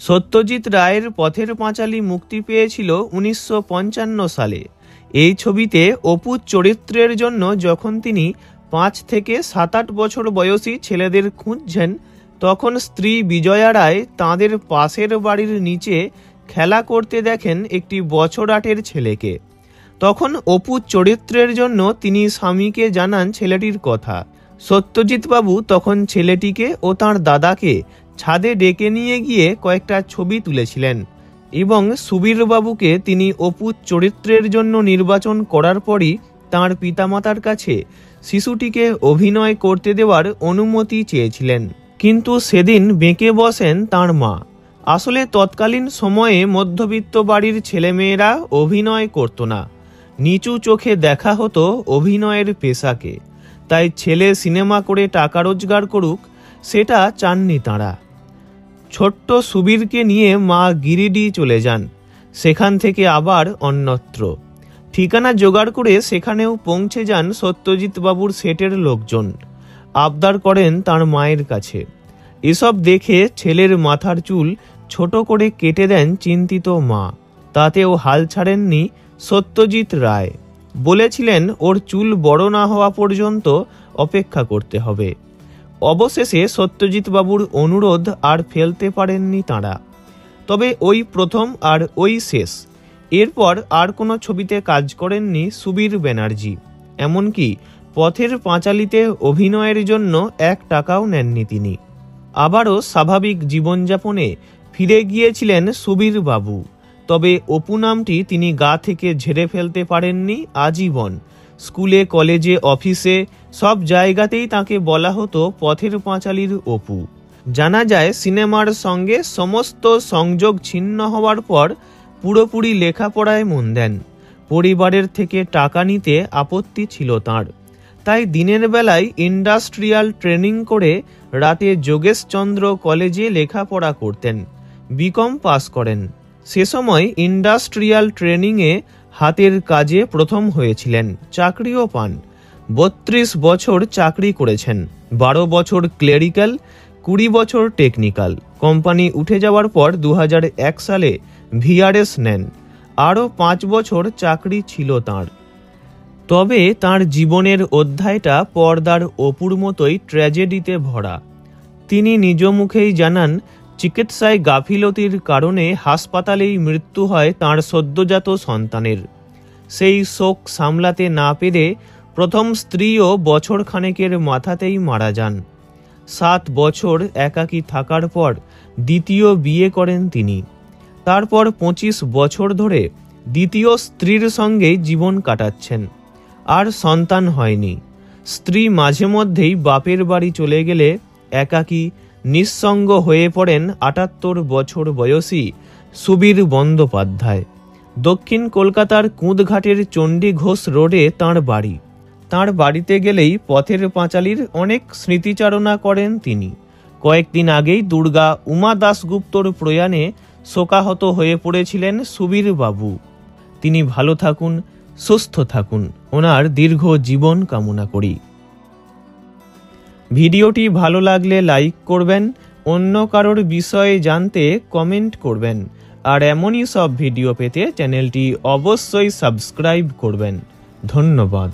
সত্যজিৎ রায়ের পথের পাঁচালী মুক্তি পেয়েছিল 1955 সালে। এই ছবিতে অপু চরিত্রের জন্য যখন তিনি 5 থেকে 7-8 বছর বয়সী ছেলেদের খুঁজছেন, তখন স্ত্রী বিজয়া রায় তাঁদের পাশের বাড়ির নিচে খেলা করতে দেখেন একটি বছর 8-এর ছেলেকে। তখন অপু চরিত্রের জন্য তিনি স্বামীকে জানান ছেলেটির কথা। সত্যজিৎবাবু তখন ছেলেটিকে ও তাঁর দাদাকে ছাদে ডেকে নিয়ে গিয়ে কয়েকটা ছবি তুলেছিলেন এবং সুবীরবাবুকে তিনি অপু চরিত্রের জন্য নির্বাচন করার পরই তাঁর পিতামাতার কাছে শিশুটিকে অভিনয় করতে দেওয়ার অনুমতি চেয়েছিলেন। কিন্তু সেদিন বেঁকে বসেন তাঁর মা। আসলে তৎকালীন সময়ে মধ্যবিত্ত বাড়ির ছেলেমেয়েরা অভিনয় করত না, নিচু চোখে দেখা হতো অভিনয়ের পেশাকে। তাই ছেলে সিনেমা করে টাকা রোজগার করুক, সেটা চাননি তাঁরা। ছোট্ট সুবীরকে নিয়ে মা গিরিডি চলে যান, সেখান থেকে আবার অন্যত্র। ঠিকানা জোগাড় করে সেখানেও পৌঁছে যান সত্যজিৎবাবুর সেটের লোকজন। আবদার করেন তার মায়ের কাছে। এসব দেখে ছেলের মাথার চুল ছোট করে কেটে দেন চিন্তিত মা। তাতেও হাল ছাড়েননি সত্যজিৎ রায়। বলেছিলেন ওর চুল বড় না হওয়া পর্যন্ত অপেক্ষা করতে হবে। অবশেষে সত্যজিৎবাবুর অনুরোধ আর ফেলতে পারেননি তাঁরা। তবে ওই প্রথম আর ওই শেষ। এরপর আর কোনো ছবিতে কাজ করেননি সুবীর ব্যানার্জি। এমনকি পথের পাঁচালীতে অভিনয়ের জন্য 1 টাকাও নেননি তিনি। আবারও স্বাভাবিক জীবনযাপনে ফিরে গিয়েছিলেন সুবীর বাবু। তবে অপু নামটি তিনি গা থেকে ঝেড়ে ফেলতে পারেননি আজীবন। স্কুলে, কলেজে, অফিসে সব জায়গাতেই তাকে বলা হতো পথের পাঁচালীর অপু। জানা যায় সিনেমার সঙ্গে সমস্ত সংযোগ ছিন্ন হওয়ার পর পুরোপুরি লেখাপড়ায় মন দেন। পরিবারের থেকে টাকা নিতে আপত্তি ছিল তাঁর। তাই দিনের বেলায় ইন্ডাস্ট্রিয়াল ট্রেনিং করে রাতে যোগেশচন্দ্র কলেজে লেখাপড়া করতেন। বিকম পাস করেন। সে সময় ইন্ডাস্ট্রিয়াল ট্রেনিংয়ে হাতের কাজে প্রথম হয়েছিলেন, চাকরিও পান। 32 বছর চাকরি করেছেন, 12 বছর ক্লেরিক্যাল, 20 বছর টেকনিক্যাল। কোম্পানি উঠে যাওয়ার পর 2001 সালে ভিআরএস নেন। আরও 5 বছর চাকরি ছিল তাঁর। তবে তাঁর জীবনের অধ্যায়টা পর্দার অপুর মতোই ট্র্যাজেডিতে ভরা। তিনি নিজ মুখেই জানান, চিকিৎসায় গাফিলতির কারণে হাসপাতালেই মৃত্যু হয় তাঁর সদ্যজাত সন্তানের। সেই শোক সামলাতে না পেরে প্রথম স্ত্রীও বছর খানেকের মাথাতেই মারা যান। 7 বছর একাকী থাকার পর দ্বিতীয় বিয়ে করেন তিনি। তারপর 25 বছর ধরে দ্বিতীয় স্ত্রীর সঙ্গেই জীবন কাটাচ্ছেন। আর সন্তান হয়নি। স্ত্রী মাঝে মধ্যেই বাপের বাড়ি চলে গেলে একাকী নিঃসঙ্গ হয়ে পড়েন 78 বছর বয়সী সুবীর বন্দ্যোপাধ্যায়। দক্ষিণ কলকাতার কুঁদঘাটের চণ্ডী ঘোষ রোডে তাঁর বাড়ি। তাঁর বাড়িতে গেলেই পথের পাঁচালীর অনেক স্মৃতিচারণা করেন তিনি। কয়েকদিন আগেই দুর্গা উমা দাশগুপ্তর প্রয়াণে শোকাহত হয়ে পড়েছিলেন সুবীর বাবু। তিনি ভালো থাকুন, সুস্থ থাকুন, ওনার দীর্ঘ জীবন কামনা করি। ভিডিওটি ভালো লাগলে লাইক করবেন, অন্য কারোর বিষয়ে জানতে কমেন্ট করবেন, আর এমনই সব ভিডিও পেতে চ্যানেলটি অবশ্যই সাবস্ক্রাইব করবেন। ধন্যবাদ।